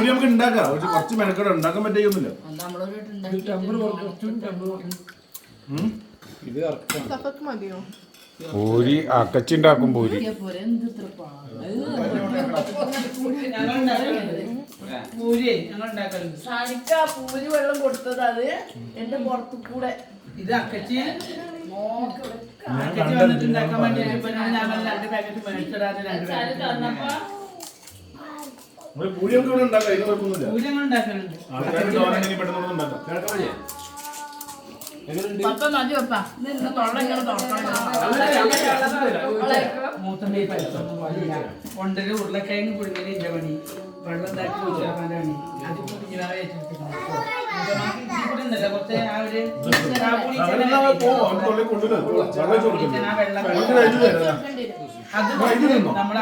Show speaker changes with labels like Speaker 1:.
Speaker 1: നമുക്ക് ഉണ്ടാക്കാം കുറച്ച് മെനക്കട ഉണ്ടാക്കാൻ പറ്റിയൊന്നുമില്ല.
Speaker 2: പൂരി അക്കച്ചുണ്ടാക്കും പൂരി
Speaker 3: പൂരി വെള്ളം കൊടുത്തത് അത് എന്റെ പുറത്തു കൂടെ
Speaker 4: ഇത് അക്കച്ചി വന്നിട്ടുണ്ടാക്കാൻ വേണ്ടി ഞാൻ 2 പാക്കറ്റ് മേടിച്ചിടാതെ 2
Speaker 1: പൂരി നമുക്ക് ഇവിടെ ഉണ്ടാക്കാം. ഇത് കുഴപ്പമൊന്നുമില്ല.
Speaker 4: പൂരി ഞങ്ങൾ ഉണ്ടാക്കലുണ്ട്.
Speaker 1: പെട്ടെന്ന് ഉണ്ടാക്കാം.
Speaker 4: കൊണ്ടല് ഉരുളക്കിഴങ്ങ് പുഴുങ്ങല് ഇല്ല പണി. വെള്ളം ഉണ്ടാക്കി കുടിച്ചാൽ അത് കുടിക്കാതെ കുറച്ച് ആ ഒരു വെള്ളം അത് നമ്മൾ